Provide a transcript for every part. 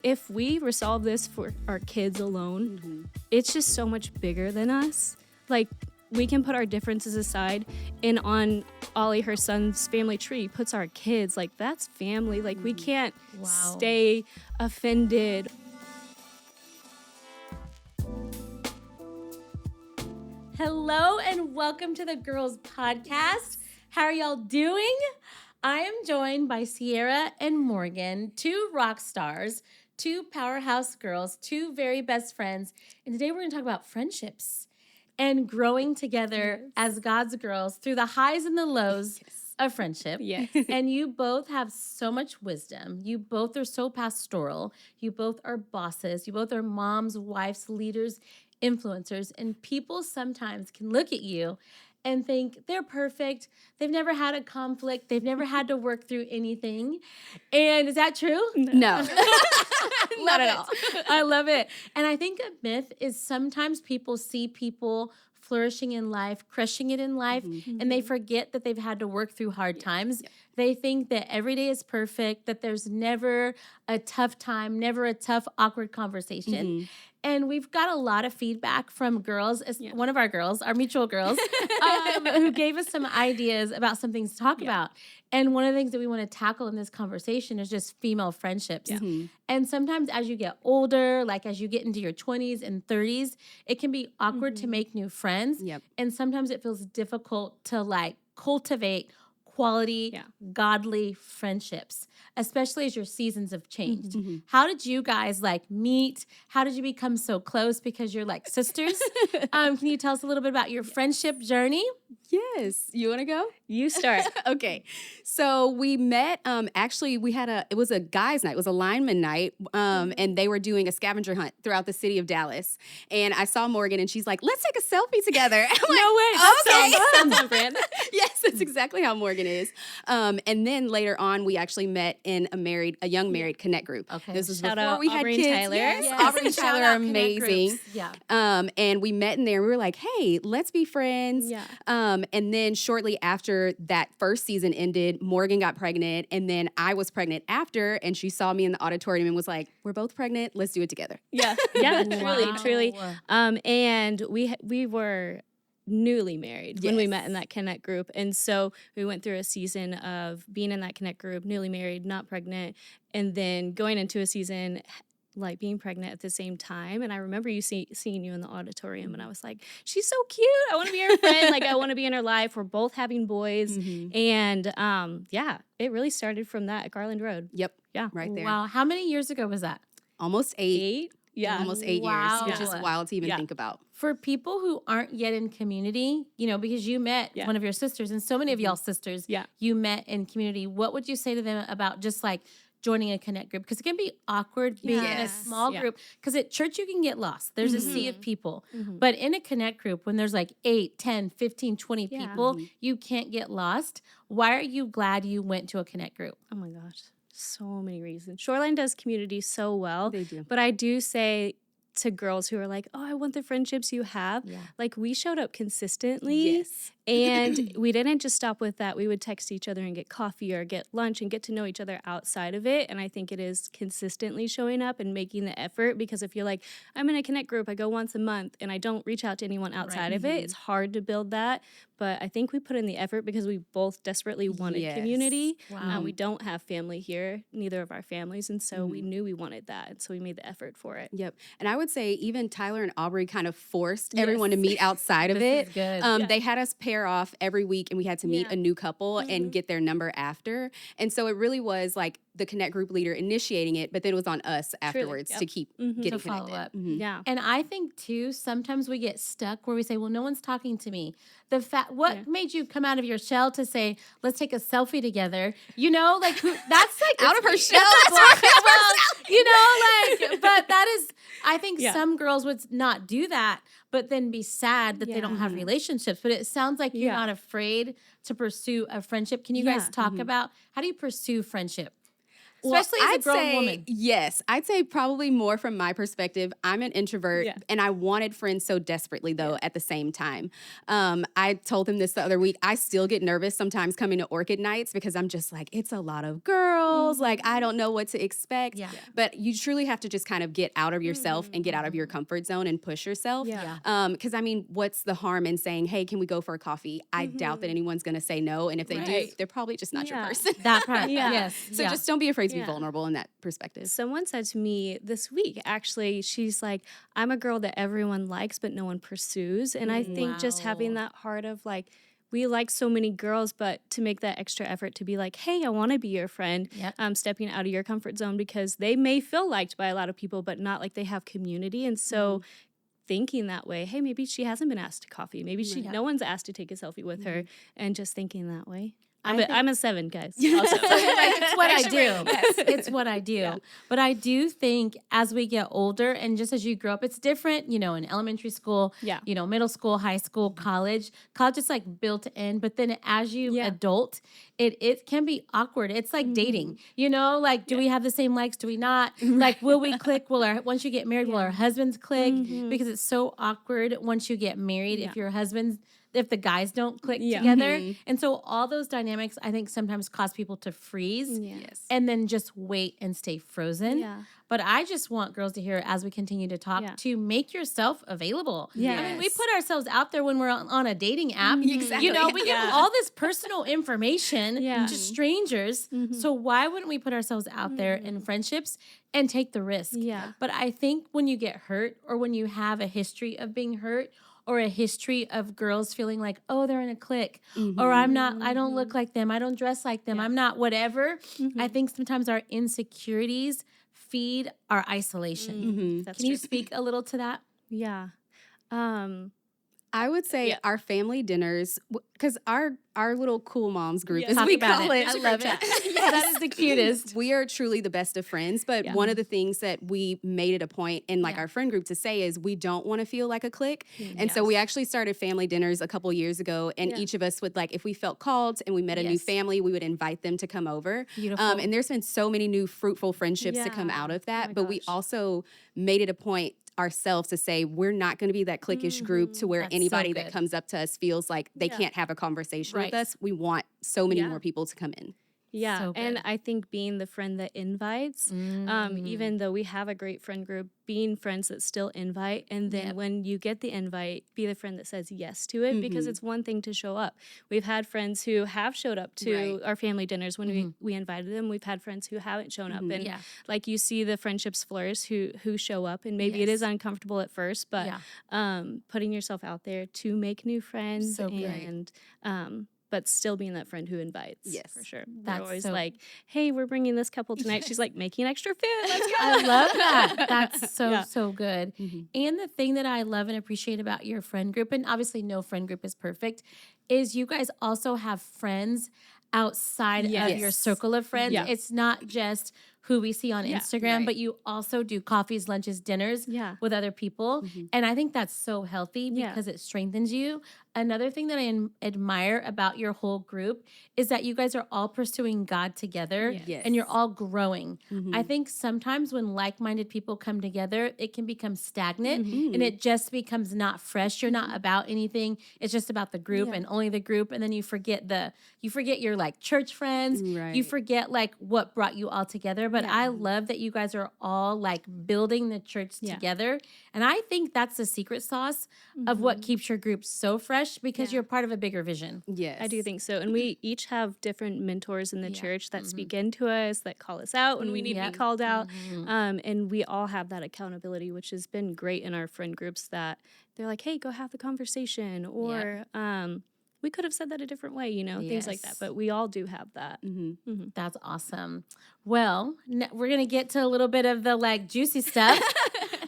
If we resolve this for our kids alone, it's just so much bigger than us. Like, we can put our differences aside, and on Ollie, her son's family tree, puts our kids. Like, that's family. Like, we can't stay offended. Hello and welcome to the Girls Podcast. How are y'all doing? I am joined by Sierra and Morgan, two rock stars, two powerhouse girls, two very best friends. And today we're going to talk about friendships and growing together as God's girls through the highs and the lows of friendship. Yes. And you both have so much wisdom. You both are so pastoral. You both are bosses. You both are moms, wives, leaders, influencers. And people sometimes can look at you and think they're perfect. They've never had a conflict. They've never had to work through anything. And is that true? No. Not at all. I love it. And I think a myth is sometimes people see people flourishing in life, crushing it in life, and they forget that they've had to work through hard times. They think that every day is perfect, that there's never a tough time, never a tough, awkward conversation. And we've got a lot of feedback from girls, one of our girls, our mutual girls, who gave us some ideas about some things to talk about. And one of the things that we want to tackle in this conversation is just female friendships. And sometimes as you get older, like as you get into your 20s and 30s, it can be awkward to make new friends. And sometimes it feels difficult to like cultivate quality, godly friendships, especially as your seasons have changed. How did you guys like meet? How did you become so close? Because you're like sisters. Can you tell us a little bit about your friendship journey? Yes. You want to go? You start. Okay. So we met, actually it was a guys' night. It was a lineman night. And they were doing a scavenger hunt throughout the city of Dallas. And I saw Morgan and she's like, let's take a selfie together. I'm like, No way. That sounds on brand. Yes, that's exactly how Morgan is. And then later on, we actually met in a young married connect group. Okay. This was Shout before out we had Aubrey kids. and Tyler. Yes. Aubrey and Shout Tyler out are connect amazing. groups. Yeah. And we met in there. We were like, hey, let's be friends. Yeah. And then shortly after that first season ended, Morgan got pregnant. And then I was pregnant after. And she saw me in the auditorium and was like, we're both pregnant. Let's do it together. Yeah. Truly. And we were newly married when we met in that connect group. And so we went through a season of being in that connect group, newly married, not pregnant, and then going into a season like being pregnant at the same time. And I remember seeing you in the auditorium, and I was like, she's so cute. I want to be her friend. Like, I want to be in her life. We're both having boys. And it really started from that at Garland Road. Yep. Yeah. Right there. Wow. How many years ago was that? Almost 8. Yeah. Almost 8 Wow. years, which is wild to even think about. For people who aren't yet in community, because you met one of your sisters, and so many of y'all sisters, you met in community, what would you say to them about just like joining a connect group? Because it can be awkward being in a small group. Because at church, you can get lost. There's a sea of people. But in a connect group, when there's like 8, 10, 15, 20 people, you can't get lost. Why are you glad you went to a connect group? Oh my gosh. So many reasons. Shoreline does community so well. They do. But I do say to girls who are like, oh, I want the friendships you have. Like, we showed up consistently. Yes. And we didn't just stop with that. We would text each other and get coffee or get lunch and get to know each other outside of it. And I think it is consistently showing up and making the effort, because if you're like, I'm in a connect group, I go once a month and I don't reach out to anyone outside of it, it's hard to build that. But I think we put in the effort because we both desperately wanted community. We don't have family here, neither of our families. And so we knew we wanted that. And so we made the effort for it. Yep. And I would say even Tyler and Aubrey kind of forced everyone to meet outside of This it. is good. They had us pair off every week, and we had to meet a new couple and get their number after. And so it really was like the connect group leader initiating it, but then it was on us afterwards to keep getting to follow connected. up. Yeah. And I think too, sometimes we get stuck where we say, well, no one's talking to me. What made you come out of your shell to say, let's take a selfie together? That's like Out of her shell. But that is, I think some girls would not do that, but then be sad that they don't have relationships. But it sounds like you're not afraid to pursue a friendship. Can you guys talk about how do you pursue friendship? Especially as a I'd grown say, woman. Yes, I'd say probably more from my perspective. I'm an introvert, and I wanted friends so desperately, though, at the same time. I told him this the other week. I still get nervous sometimes coming to Orchid nights because I'm just like, it's a lot of girls. Like, I don't know what to expect. Yeah. But you truly have to just kind of get out of yourself and get out of your comfort zone and push yourself. Because, I mean, what's the harm in saying, hey, can we go for a coffee? I doubt that anyone's going to say no. And if they do, they're probably just not your person. That part. Yes. So just don't be afraid to be vulnerable in that perspective. Someone said to me this week, actually, she's like, I'm a girl that everyone likes, but no one pursues. And I think just having that heart of like, we like so many girls, but to make that extra effort to be like, hey, I want to be your friend, stepping out of your comfort zone because they may feel liked by a lot of people, but not like they have community. And so thinking that way, hey, maybe she hasn't been asked to coffee. Maybe no one's asked to take a selfie with her, and just thinking that way. I'm a 7, guys. Also. It's what I do. It's what I do. Yeah. But I do think as we get older and just as you grow up, it's different, in elementary school, middle school, high school, college. College is like built in. But then as you adult, it can be awkward. It's like dating, like, do we have the same likes? Do we not? Like, will we click? Once you get married, will our husbands click? Because it's so awkward once you get married if the guys don't click together. And so all those dynamics, I think, sometimes cause people to freeze and then just wait and stay frozen. But I just want girls to hear, as we continue to talk, to make yourself available. I mean, we put ourselves out there when we're on a dating app. Exactly. We give all this personal information to strangers. So why wouldn't we put ourselves out there in friendships and take the risk? But I think when you get hurt or when you have a history of being hurt, or a history of girls feeling like, oh, they're in a clique, or I don't look like them, I don't dress like them, I'm not whatever. I think sometimes our insecurities feed our isolation. Can you speak a little to that? Yeah. I would say our family dinners, because our little cool moms group, as we call it. I love it. That is the cutest. We are truly the best of friends, but one of the things that we made it a point in our friend group to say is we don't want to feel like a clique. And so we actually started family dinners a couple years ago, and each of us would, if we felt called and we met a new family, we would invite them to come over. Beautiful. And there's been so many new fruitful friendships to come out of that, but we also made it a point ourselves to say we're not going to be that cliquish group to where anybody that comes up to us feels like they can't have a conversation with us. We want so many more people to come in. Yeah, so and I think being the friend that invites, even though we have a great friend group, being friends that still invite, and then when you get the invite, be the friend that says yes to it, because it's one thing to show up. We've had friends who have showed up to our family dinners when we invited them. We've had friends who haven't shown up, and like you see the friendships flourish who show up, and maybe it is uncomfortable at first, but putting yourself out there to make new friends but still being that friend who invites. Yes. For sure. That's They're always like, hey, we're bringing this couple tonight. She's like, making extra food. Let's go. I love that. That's so good. And the thing that I love and appreciate about your friend group, and obviously no friend group is perfect, is you guys also have friends outside of your circle of friends. It's not just who we see on Instagram, but you also do coffees, lunches, dinners with other people. And I think that's so healthy because it strengthens you. Another thing that I admire about your whole group is that you guys are all pursuing God together and you're all growing. I think sometimes when like-minded people come together, it can become stagnant and it just becomes not fresh. You're not about anything. It's just about the group and only the group. And then you forget your church friends. You forget what brought you all together. But I love that you guys are all building the church together. And I think that's the secret sauce of what keeps your group so fresh because you're part of a bigger vision. Yes. I do think so. And we each have different mentors in the church that speak into us, that call us out when we need to be called out. And we all have that accountability, which has been great in our friend groups that they're like, hey, go have the conversation. Or we could have said that a different way, things like that. But we all do have that. That's awesome. Well, we're going to get to a little bit of the juicy stuff.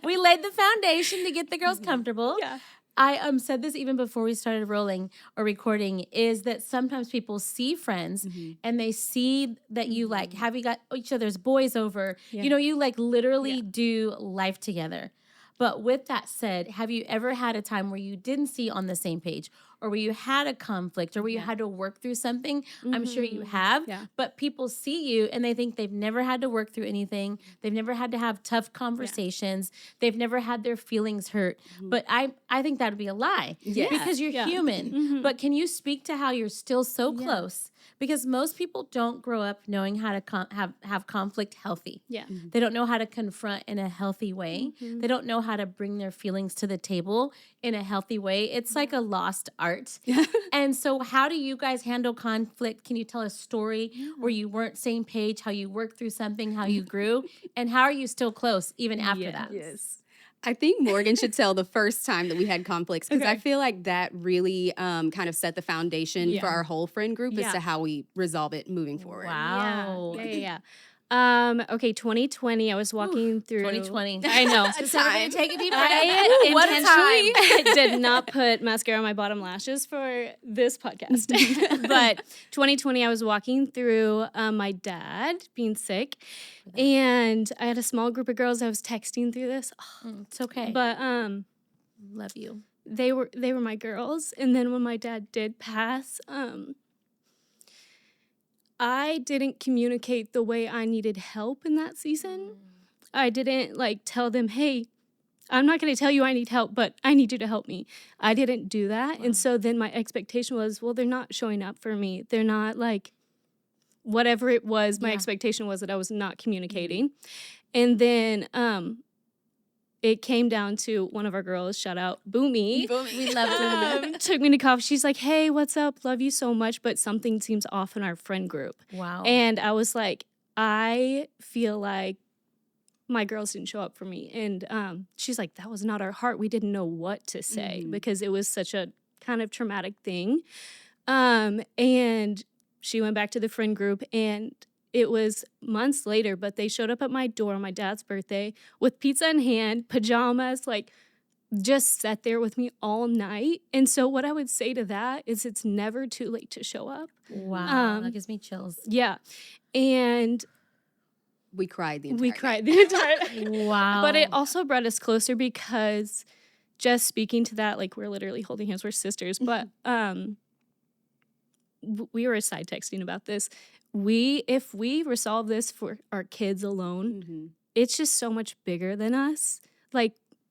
We laid the foundation to get the girls comfortable. Yeah. I said this even before we started rolling or recording, is that sometimes people see friends and they see that you have you got each other's boys over. You literally do life together. But with that said, have you ever had a time where you didn't see on the same page or where you had a conflict or where you had to work through something. I'm sure you have, but people see you and they think they've never had to work through anything. They've never had to have tough conversations. They've never had their feelings hurt. But I think that would be a lie because you're human. But can you speak to how you're still so close? Because most people don't grow up knowing how to have conflict healthy. Yeah. They don't know how to confront in a healthy way. They don't know how to bring their feelings to the table in a healthy way. It's like a lost art. And so how do you guys handle conflict? Can you tell a story where you weren't same page, how you worked through something, how you grew, and how are you still close even after that? Yes. I think Morgan should tell the first time that we had conflicts because I feel like that really kind of set the foundation for our whole friend group as to how we resolve it moving forward. Wow. Yeah. Okay, 2020, I was walking through 2020. I know. Just everybody take a deep breath. I What a time. did not put mascara on my bottom lashes for this podcast. But 2020, I was walking through my dad being sick, and I had a small group of girls. I was texting through this. It's okay. But love you. they were my girls. And then when my dad did pass, I didn't communicate the way I needed help in that season. I didn't tell them, hey, I'm not going to tell you I need help, but I need you to help me. I didn't do that. And so then my expectation was, well, they're not showing up for me. They're not whatever it was, my expectation was that I was not communicating. And then it came down to one of our girls, shout out Boomy. We love Boomy. Took me to coffee. She's like, hey, what's up? Love you so much, but something seems off in our friend group. Wow. And I was like, I feel like my girls didn't show up for me. And she's like, that was not our heart. We didn't know what to say because it was such a kind of traumatic thing. And she went back to the friend group, and it was months later, but they showed up at my door on my dad's birthday with pizza in hand, pajamas, just sat there with me all night. And so what I would say to that is it's never too late to show up. Wow. That gives me chills. Yeah. And we cried the entire night. Wow. But it also brought us closer because just speaking to that, we're literally holding hands, we're sisters. But we were side texting about this. If we resolve this for our kids alone, it's just so much bigger than us.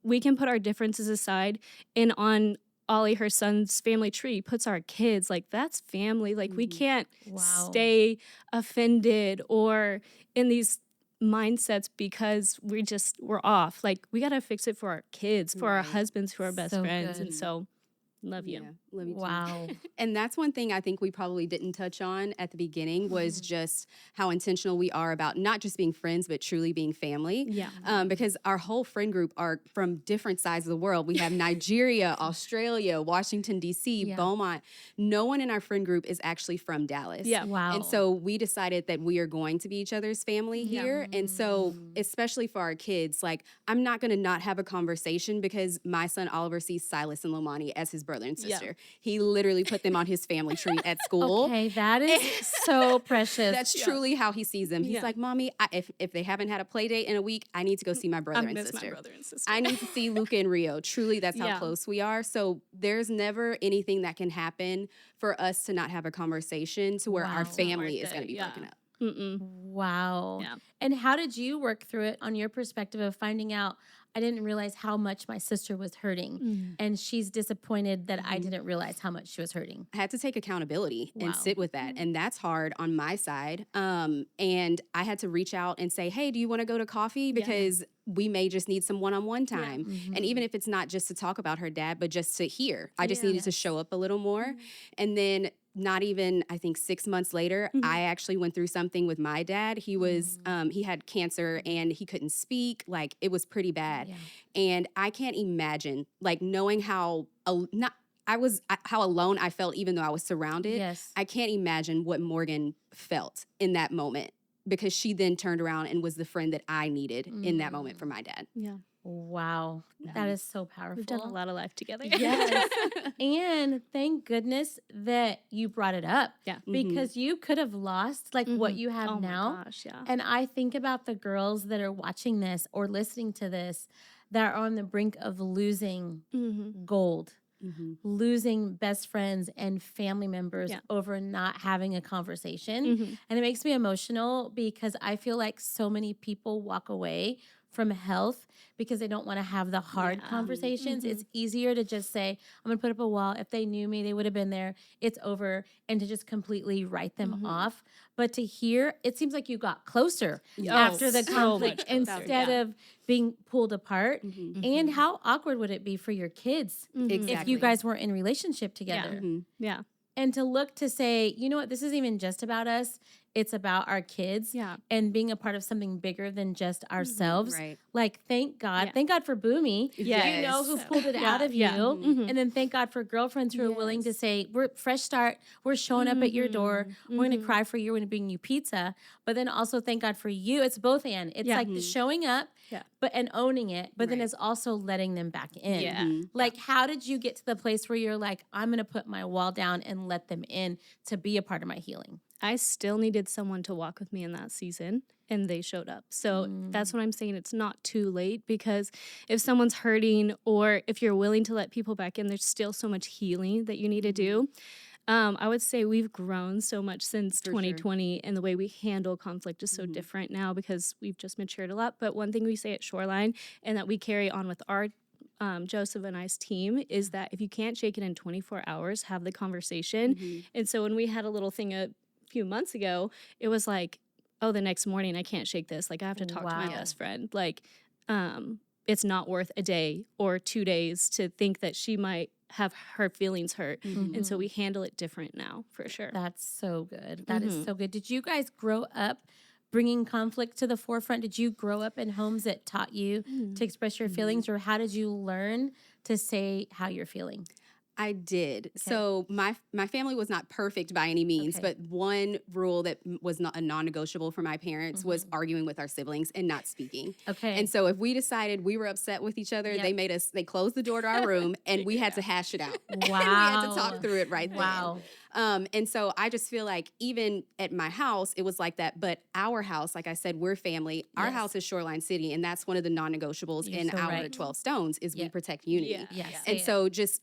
We can put our differences aside, and on Ollie, her son's family tree, puts our kids. That's family. We can't stay offended or in these mindsets because we're off. We got to fix it for our kids, for our husbands who are best friends. Good. And so love you. Yeah, love you too. Wow. And that's one thing I think we probably didn't touch on at the beginning was just how intentional we are about not just being friends, but truly being family. Yeah. Because our whole friend group are from different sides of the world. We have Nigeria, Australia, Washington, D.C., Beaumont. No one in our friend group is actually from Dallas. Yeah. Wow. And so we decided that we are going to be each other's family here. And so especially for our kids, I'm not going to not have a conversation because my son Oliver sees Silas and Lomani as his brother and sister. Yeah. He literally put them on his family tree at school. Okay, that is so precious. That's truly how he sees them. He's like, Mommy, if they haven't had a play date in a week, I need to go see my brother and sister. My brother and sister. I need to see Luca and Rio. Truly, that's how close we are. So there's never anything that can happen for us to not have a conversation to where our family is going to be broken up. Wow. Yeah. And how did you work through it on your perspective of finding out, I didn't realize how much my sister was hurting, and she's disappointed that I didn't realize how much she was hurting? I had to take accountability and sit with that. And that's hard on my side. And I had to reach out and say, hey, do you want to go to coffee? Because we may just need some one-on-one time. And even if it's not just to talk about her dad, but just to hear, I just needed to show up a little more. And then not even, I think 6 months later, I actually went through something with my dad. He was, he had cancer and he couldn't speak. It was pretty bad. And I can't imagine, knowing how, how alone I felt, even though I was surrounded. Yes. I can't imagine what Morgan felt in that moment because she then turned around and was the friend that I needed in that moment for my dad. Yeah. Wow. That is so powerful. We've done a lot of life together. Yes. And thank goodness that you brought it up. Yeah. Because you could have lost what you have now. My gosh, yeah. And I think about the girls that are watching this or listening to this that are on the brink of losing gold. losing best friends and family members over not having a conversation. And it makes me emotional because I feel like so many people walk away from health because they don't want to have the hard conversations. It's easier to just say, I'm going to put up a wall. If they knew me, they would have been there. It's over. And to just completely write them off. But to hear, it seems like you got closer after the conflict instead of being pulled apart. And how awkward would it be for your kids if you guys weren't in relationship together? Yeah. And to look to say, you know what, this isn't even just about us. It's about our kids and being a part of something bigger than just ourselves. Like, thank God. Thank God for Boomy, you know, who pulled it out of you. And then thank God for girlfriends who are willing to say, we're fresh start. We're showing up at your door. We're going to cry for you. We're going to bring you pizza. But then also thank God for you. It's both and. It's like the showing up and owning it. But then it's also letting them back in. Like, how did you get to the place where you're like, I'm going to put my wall down and let them in to be a part of my healing? I still needed someone to walk with me in that season, and they showed up. So that's what I'm saying. It's not too late, because if someone's hurting or if you're willing to let people back in, there's still so much healing that you need to do. I would say we've grown so much since 2020, and the way we handle conflict is so different now because we've just matured a lot. But one thing we say at Shoreline and that we carry on with our Joseph and I's team is that if you can't shake it in 24 hours, have the conversation. And so when we had a little thing few months ago, it was like, oh, the next morning I can't shake this. Like, I have to talk to my best friend. Like, it's not worth a day or 2 days to think that she might have her feelings hurt. And so we handle it different now, for sure. That's so good. That is so good. Did you guys grow up bringing conflict to the forefront? Did you grow up in homes that taught you to express your feelings, or how did you learn to say how you're feeling? I did. So my family was not perfect by any means, but one rule that was not a non-negotiable for my parents was arguing with our siblings and not speaking. And so if we decided we were upset with each other, they closed the door to our room and we had to hash it out. And we had to talk through it right then. And so I just feel like even at my house, it was like that. But our house, like I said, we're family. Our house is Shoreline City, and that's one of the non-negotiables in our 12 Stones is we protect unity. And so just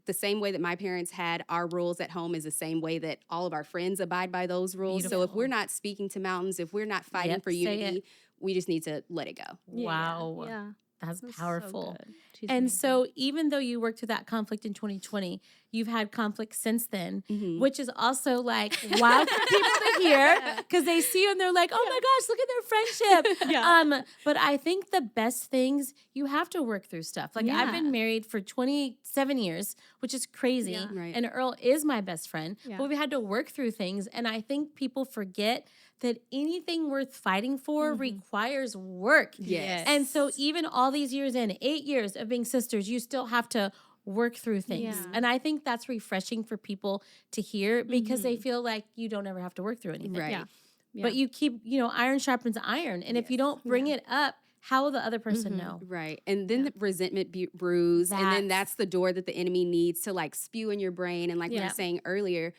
the same way that my parents had our rules at home is the same way that all of our friends abide by those rules. So if we're not speaking to mountains, if we're not fighting for unity, we just need to let it go. That's powerful. And so even though you worked through that conflict in 2020, you've had conflict since then, which is also like wild for people to hear because they see you and they're like, oh my gosh, look at their friendship. But I think the best things, you have to work through stuff. Like I've been married for 27 years, which is crazy. And Earl is my best friend, but we've had to work through things. And I think people forget that anything worth fighting for requires work. And so even all these years in, 8 years of being sisters, you still have to work through things. And I think that's refreshing for people to hear because they feel like you don't ever have to work through anything. But you keep, iron sharpens iron. And if you don't bring it up, how will the other person know? And then the resentment brews. And then that's the door that the enemy needs to like spew in your brain. And like we were saying earlier,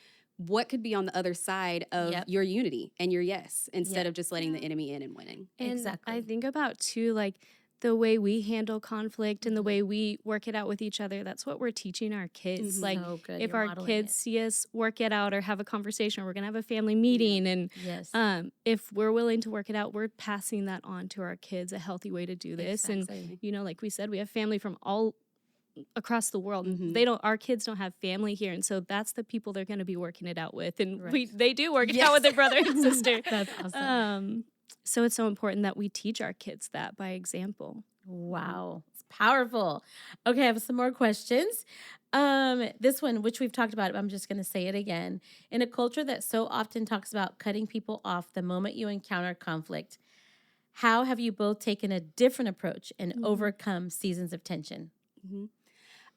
what could be on the other side of your unity and your yes instead of just letting the enemy in and winning. And I think about too, like the way we handle conflict and the way we work it out with each other. That's what we're teaching our kids. Like if our kids see us work it out or have a conversation, we're going to have a family meeting. And if we're willing to work it out, we're passing that on to our kids, a healthy way to do this. And, like we said, we have family from all across the world. Our kids don't have family here, and so that's the people they're going to be working it out with, and they do work it out with their brother and sister. That's awesome. So it's so important that we teach our kids that by example. Wow, it's powerful. Okay, I have some more questions. This one, which we've talked about, I'm just going to say it again. In a culture that so often talks about cutting people off the moment you encounter conflict, how have you both taken a different approach and overcome seasons of tension?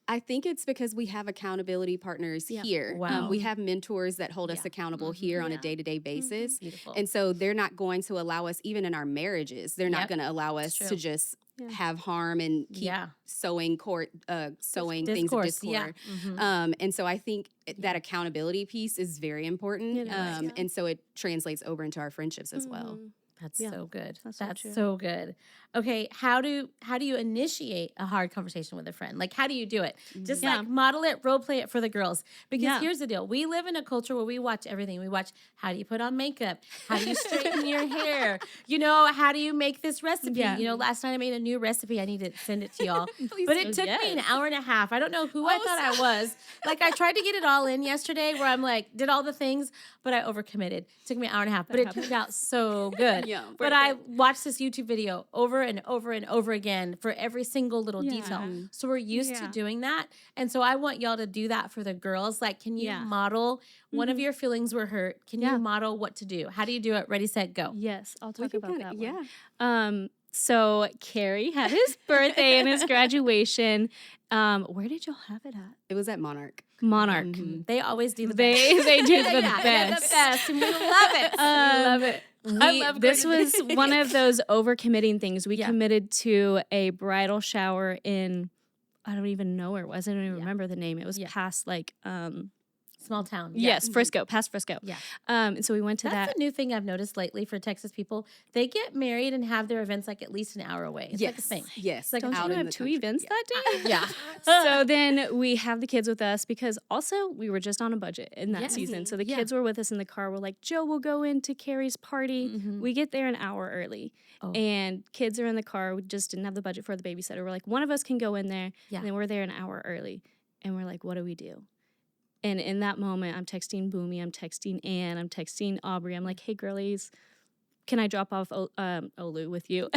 I think it's because we have accountability partners here. We have mentors that hold us accountable here on a day-to-day basis. And so they're not going to allow us, even in our marriages, they're not going to allow us to just have harm and keep sowing things of discord. And so I think that accountability piece is very important. And so it translates over into our friendships as well. That's Yeah. so good. That's That's so true. so good. Okay, how do you initiate a hard conversation with a friend? Like, how do you do it? Just Yeah. like model it, role play it for the girls. Because Yeah. here's the deal: we live in a culture where we watch everything. We watch how do you put on makeup, how do you straighten your hair, how do you make this recipe? Yeah. Last night I made a new recipe. I need to send it to y'all, Please but do. it took me an Yes. hour and a half. I don't know who I thought I was. Like, I tried to get it all in yesterday, where I'm like, did all the things, but I overcommitted. Took me an hour and a half, but it turned out so good. Yeah, But worth I it. watched this YouTube video over and over and over again for every single little detail. Yeah. So we're used to Yeah. doing that. And so I want y'all to do that for the girls. Like, can you Yeah. model one of Mhm. your feelings were hurt? Can Yeah. you model what to do? How do you do it? Ready, set, go. Yes, I'll We talk can about kinda- that yeah. one. So Carrie had his birthday and his graduation. Where did y'all have it at? It was at Monarch. Monarch. Mhm. They always do the They best. they do the They're the best. best. And we love it. We love it. I love This going to was the- one of those overcommitting things. We Yeah. committed to a bridal shower in, I don't even know where it was. I don't even Yeah. remember the name. It was Yeah. past Small town. yes, Frisco, past Frisco. Yeah. And so we went to That's that. a new thing I've noticed lately for Texas people. They get married and have their events like at least an hour away. It's like a thing. Yes. like Don't out you in have the two country. events Yeah. that day? Yeah. So then we have the kids with us because also we were just on a budget in that Yes. season. So the Yeah. kids were with us in the car. We're like, Joe, we'll go into Carrie's party. Mhm. We get there an hour early. Oh. And kids are in the car. We just didn't have the budget for the babysitter. We're like, one of us can go in there. Yeah. And then we're there an hour early. And we're like, what do we do? And in that moment, I'm texting Boomy, I'm texting Ann, I'm texting Aubrey. I'm like, hey, girlies, can I drop off Olu with you?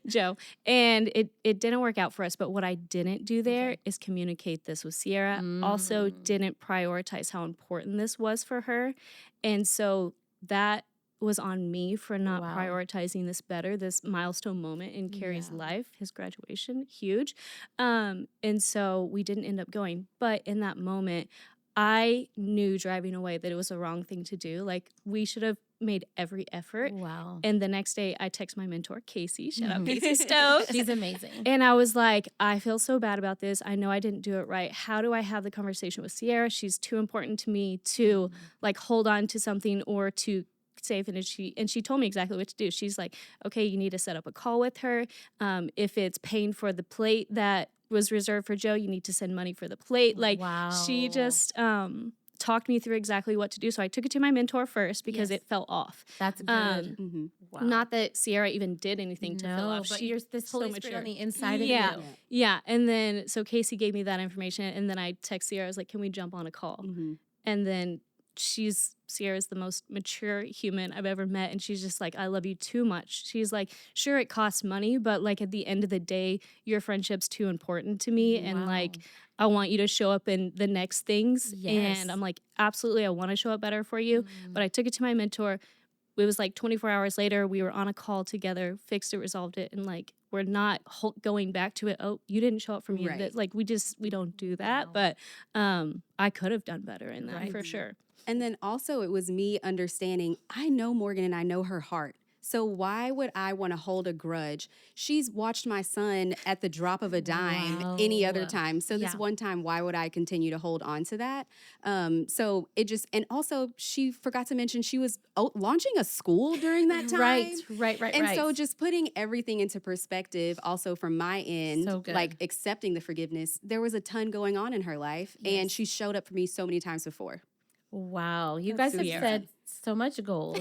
Joe. And it didn't work out for us. But what I didn't do there Okay. is communicate this with Sierra. Also didn't prioritize how important this was for her. And so that was on me for not Wow. prioritizing this better, this milestone moment in Carrie's Yeah. life, his graduation, huge. And so we didn't end up going. But in that moment, I knew driving away that it was the wrong thing to do. Like, we should have made every effort. Wow. And the next day, I text my mentor, Casey. Shout out Casey Stokes. She's amazing. And I was like, I feel so bad about this. I know I didn't do it right. How do I have the conversation with Sierra? She's too important to me to like hold on to something or to safe. And she told me exactly what to do. She's like, okay, you need to set up a call with her. If it's paying for the plate that was reserved for Joe, you need to send money for the plate. Like, she Wow. just talked me through exactly what to do. So I took it to my mentor first because Yes. it fell off. That's good. Mhm. Wow. Not that Sierra even did anything to fill no, off. but She you're this so Holy much Spirit on sure. the inside Yeah. of you. Yeah, and then so Casey gave me that information, and then I text Sierra. I was like, "Can we jump on a call?" Mhm. And then Sierra's the most mature human I've ever met, and she's just like, "I love you too much." She's like, "Sure, it costs money, but like at the end of the day, your friendship's too important to me, and like I want you to show up in the next things." Yes. And I'm like, "Absolutely, I want to show up better for you." But I took it to my mentor. It was like 24 hours later, we were on a call together, fixed it, resolved it, and like we're not going back to it. Oh, you didn't show up for me. Right. Like we don't do that. Wow. But I could have done better in that Right. for sure. And then also it was me understanding, I know Morgan and I know her heart. So why would I want to hold a grudge? She's watched my son at the drop of a dime any other Wow. time. So this Yeah. one time, why would I continue to hold on to that? So it just, and also she forgot to mention she was launching a school during that time. Right. And so just putting everything into perspective, also from my end, So good. like accepting the forgiveness, there was a ton going on in her life. And Yes. she showed up for me so many times before. Wow, you That's guys have Sierra. said so much gold.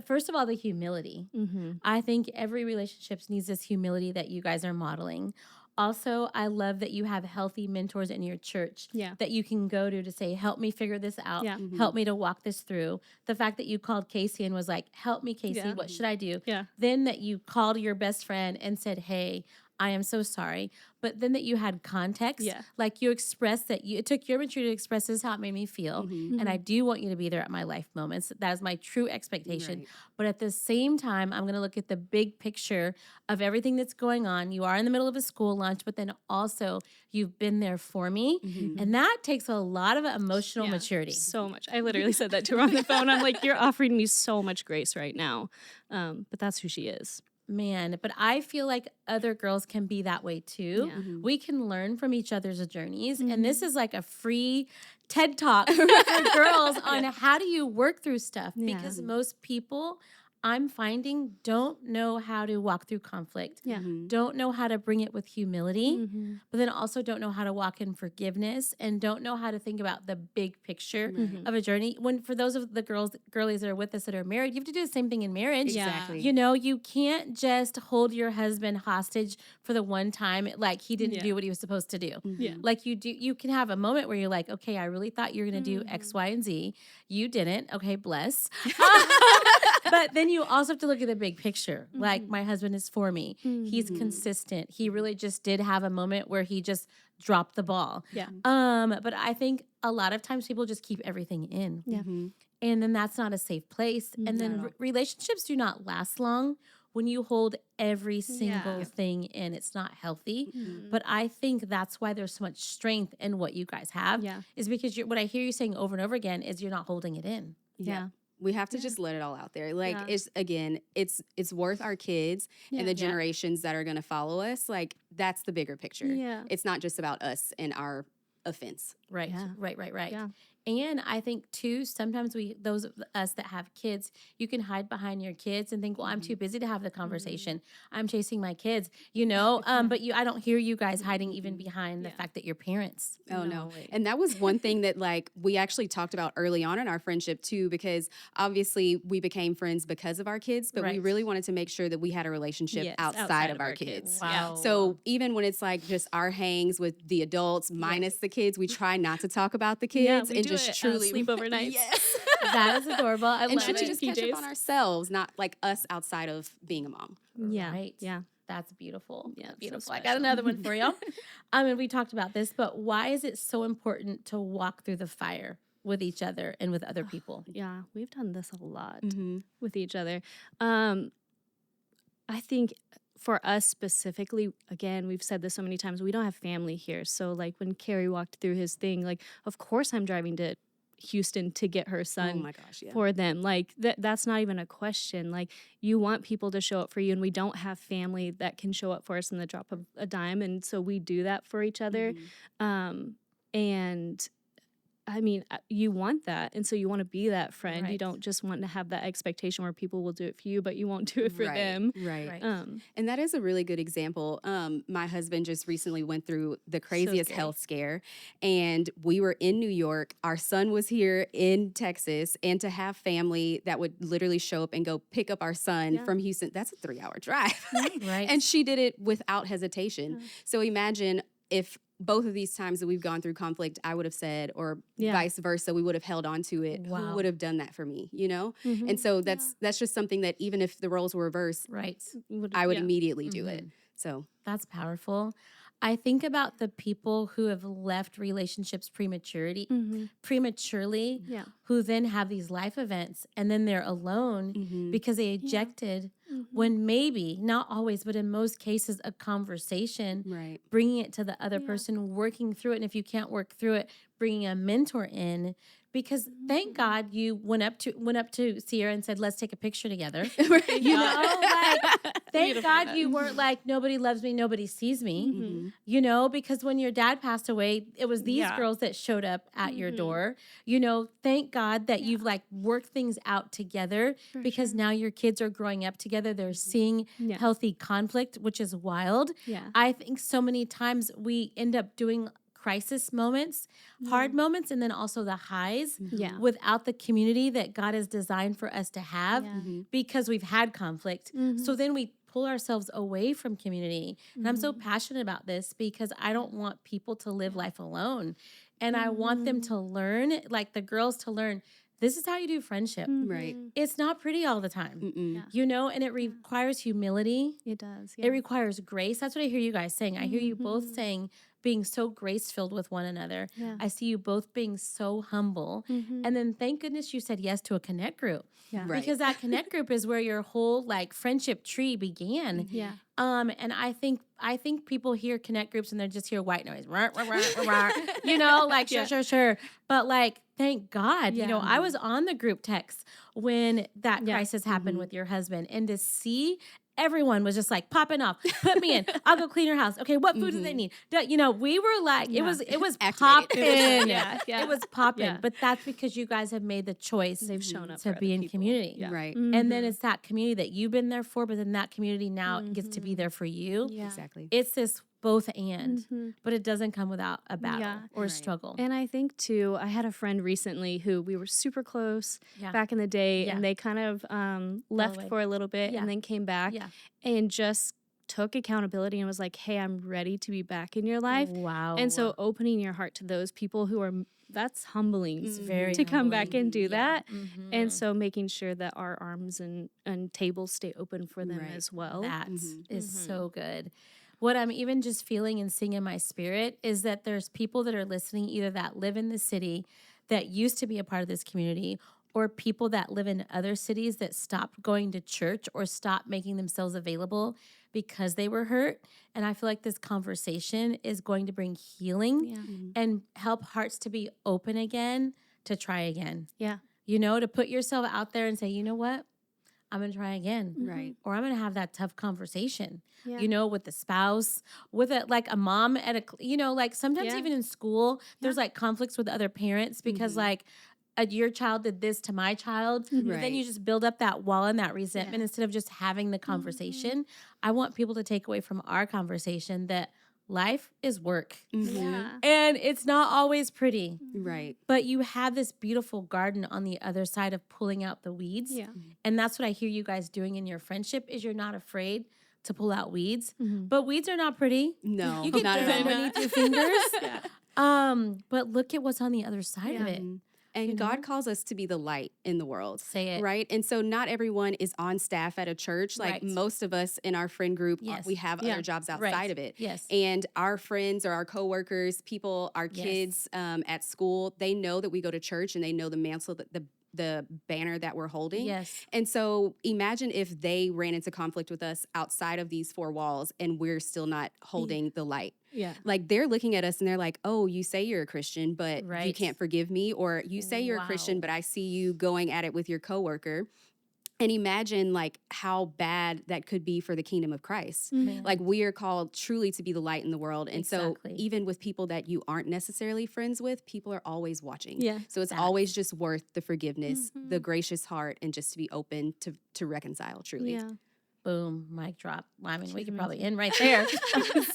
First of all, the humility. Mm-hmm. I think every relationship needs this humility that you guys are modeling. Also, I love that you have healthy mentors in your church Yeah. that you can go to say, help me figure this out. Yeah. Help me to walk this through. The fact that you called Casey and was like, help me, Casey, Yeah. what should I do? Yeah. Then that you called your best friend and said, hey, I am so sorry. But then that you had context, Yeah. like you expressed that it took your maturity to express this is how it made me feel. And I do want you to be there at my life moments. That is my true expectation. Right. But at the same time, I'm going to look at the big picture of everything that's going on. You are in the middle of a school lunch, but then also you've been there for me. And that takes a lot of emotional Yeah. maturity. So much. I literally said that to her on the phone. I'm like, you're offering me so much grace right now. But that's who she is. Man, but I feel like other girls can be that way too. Yeah. We can learn from each other's journeys. And this is like a free TED Talk for girls on how do you work through stuff, because most people, I'm finding, don't know how to walk through conflict, don't know how to bring it with humility, but then also don't know how to walk in forgiveness, and don't know how to think about the big picture of a journey. When for those of the girlies that are with us that are married, you have to do the same thing in marriage. Exactly. You know, you can't just hold your husband hostage for the one time, like he didn't do what he was supposed to do. Like you can have a moment where you're like, okay, I really thought you were going to do X, Y, and Z. You didn't. Okay, bless. But then you also have to look at the big picture. Like, my husband is for me. He's consistent. He really just did have a moment where he just dropped the ball. But I think a lot of times people just keep everything in. And then that's not a safe place. And then relationships do not last long when you hold every single thing in. It's not healthy. But I think that's why there's so much strength in what you guys have, is because what I hear you saying over and over again is you're not holding it in. We have to just let it all out there. Like, it's worth our kids and the generations that are going to follow us. Like, that's the bigger picture. It's not just about us and our offense. Right. And I think too, sometimes those of us that have kids, you can hide behind your kids and think, well, I'm too busy to have the conversation. I'm chasing my kids, you know, but I don't hear you guys hiding even behind the fact that you're parents. Oh, no. And that was one thing that, like, we actually talked about early on in our friendship too, because obviously we became friends because of our kids, but we really wanted to make sure that we had a relationship outside of our kids. Wow. So even when it's like just our hangs with the adults minus the kids, we try not to talk about the kids and just truly sleepover nights. That is adorable. I and love truly it. just catch up on ourselves, not like us outside of being a mom. Right. Yeah. That's beautiful. Yeah, Beautiful. so I got another one for y'all. And we talked about this, but why is it so important to walk through the fire with each other and with other people? Yeah, we've done this a lot with each other. I think for us specifically, again, we've said this so many times, we don't have family here. So like when Carrie walked through his thing, like, of course I'm driving to Houston to get her son for them. Like that's not even a question. Like, you want people to show up for you, and we don't have family that can show up for us in the drop of a dime. And so we do that for each other. And I mean, you want that. And so you want to be that friend. Right. You don't just want to have that expectation where people will do it for you, but you won't do it for them. Right. And that is a really good example. My husband just recently went through the craziest health scare, and we were in New York. Our son was here in Texas, and to have family that would literally show up and go pick up our son from Houston, that's a 3-hour drive. Right. And she did it without hesitation. So imagine if both of these times that we've gone through conflict, I would have said, or vice versa, we would have held on to it. Who would have done that for me, you know? And so that's just something that even if the roles were reversed, I would immediately do it. So that's powerful. I think about the people who have left relationships prematurely, who then have these life events, and then they're alone because they ejected when maybe, not always, but in most cases, a conversation, bringing it to the other person, working through it. And if you can't work through it, bringing a mentor in. Because thank God you went up to Sierra and said, let's take a picture together. You know, like, thank God you weren't like, nobody loves me, nobody sees me. You know, because when your dad passed away, it was these girls that showed up at your door. You know, thank God that you've like worked things out together, because now your kids are growing up together. They're seeing healthy conflict, which is wild. I think so many times we end up doing crisis moments, hard moments, and then also the highs without the community that God has designed for us to have because we've had conflict. So then we pull ourselves away from community. And I'm so passionate about this because I don't want people to live life alone. And I want them to learn, like the girls to learn, this is how you do friendship. Right. It's not pretty all the time, you know, and it requires humility. It does. It requires grace. That's what I hear you guys saying. I hear you both saying, being so grace-filled with one another. I see you both being so humble. And then thank goodness you said yes to a connect group. Because that connect group is where your whole like friendship tree began. And I think people hear connect groups and they just hear white noise. You know, like sure. But like, thank God, you know, I was on the group text when that crisis happened with your husband, and to see everyone was just like popping off. Put me in. I'll go clean your house. Okay, what food do they need? You know, we were like, it was popping. It was popping. Yeah. But that's because you guys have made the choice. They've shown up to for be other in people. community. Yeah. Right. And then it's that community that you've been there for, but then that community now gets to be there for you. Yeah. Exactly. It's this both and, but it doesn't come without a battle or a struggle. And I think too, I had a friend recently who we were super close Yeah. back in the day, Yeah. and they kind of left away. for a little bit Yeah. and then came back Yeah. and just took accountability and was like, hey, I'm ready to be back in your life. Wow. And so opening your heart to those people who are, that's humbling it's very to come back humbling. and do that. Mhm. And so making sure that our arms and tables stay open for them Right. as well. That is so good. What I'm even just feeling and seeing in my spirit is that there's people that are listening, either that live in the city that used to be a part of this community, or people that live in other cities that stopped going to church or stopped making themselves available because they were hurt. And I feel like this conversation is going to bring healing and help hearts to be open again, to try again. Yeah. You know, to put yourself out there and say, you know what? I'm going to try again. Right. Or I'm going to have that tough conversation, Yeah. you know, with the spouse, with like a mom at a, you know, like sometimes Yeah. even in school, there's like conflicts with other parents because like your child did this to my child. But then Right. you just build up that wall and that resentment instead of just having the conversation. I want people to take away from our conversation that life is work. Yeah. And it's not always pretty. Right. But you have this beautiful garden on the other side of pulling out the weeds. Yeah. And that's what I hear you guys doing in your friendship is you're not afraid to pull out weeds. But weeds are not pretty. No, You get not dirt at all. underneath your fingers. But look at what's on the other side of it. And God calls us to be the light in the world. Say it. Right. And so not everyone is on staff at a church. Like Right. most of us in our friend group, Yes. we have other jobs outside Right. of it. Yes. And our friends or our coworkers, people, our kids at school, they know that we go to church and they know the mantle, the banner that we're holding. Yes. And so imagine if they ran into conflict with us outside of these four walls and we're still not holding the light. Yeah. Like they're looking at us and they're like, oh, you say you're a Christian, but you Right. can't forgive me. Or you say you're a Christian, Wow. but I see you going at it with your coworker. And imagine like how bad that could be for the kingdom of Christ. Man. Like we are called truly to be the light in the world. And Exactly. so even with people that you aren't necessarily friends with, people are always watching. Yeah. So it's always just worth the forgiveness, the gracious heart, and just to be open to reconcile truly. Yeah. Boom, mic drop. Well, I mean, we could probably end right there.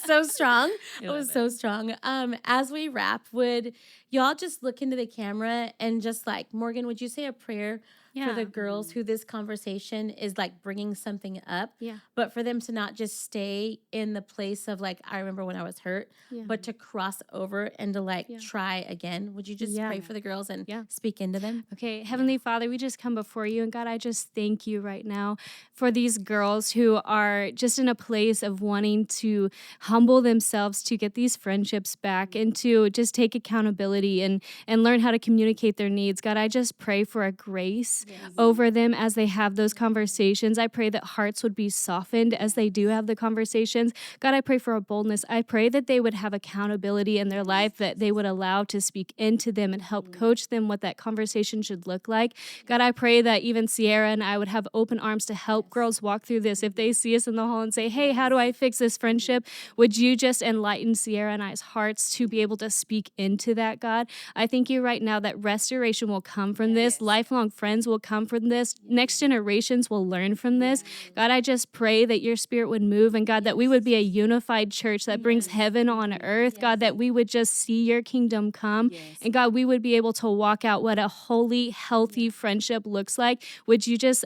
So strong. It was so strong. As we wrap, would y'all just look into the camera and just like, Morgan, would you say a prayer for the girls who this conversation is like bringing something up? Yeah. But for them to not just stay in the place of like, I remember when I was hurt, but to cross over and to like try again. Would you just pray for the girls and speak into them? Okay, Heavenly Father, we just come before you. And God, I just thank you right now for these girls who are just in a place of wanting to humble themselves to get these friendships back and to just take accountability and learn how to communicate their needs. God, I just pray for a grace over them as they have those conversations. I pray that hearts would be softened as they do have the conversations. God, I pray for a boldness. I pray that they would have accountability in their life, that they would allow to speak into them and help coach them what that conversation should look like. God, I pray that even Sierra and I would have open arms to help girls walk through this. If they see us in the hall and say, hey, how do I fix this friendship? Would you just enlighten Sierra and I's hearts to be able to speak into that, God? I thank you right now that restoration will come from this. Lifelong friends will come from this. Next generations will learn from this. God, I just pray that your spirit would move, and God, that we would be a unified church that brings heaven on earth. God, that we would just see your kingdom come. And God, we would be able to walk out what a holy, healthy friendship looks like. Would you just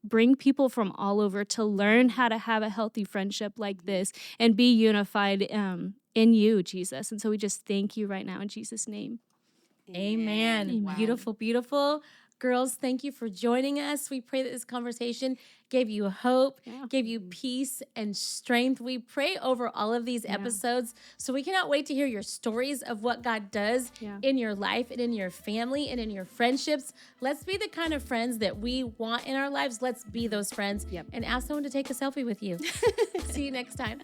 bring people from all over to learn how to have a healthy friendship like this and be unified in you, Jesus. And so we just thank you right now in Jesus' name. Amen. Wow. Beautiful, beautiful. Girls, thank you for joining us. We pray that this conversation gave you hope, gave you peace and strength. We pray over all of these episodes. So we cannot wait to hear your stories of what God does in your life and in your family and in your friendships. Let's be the kind of friends that we want in our lives. Let's be those friends and ask someone to take a selfie with you. See you next time.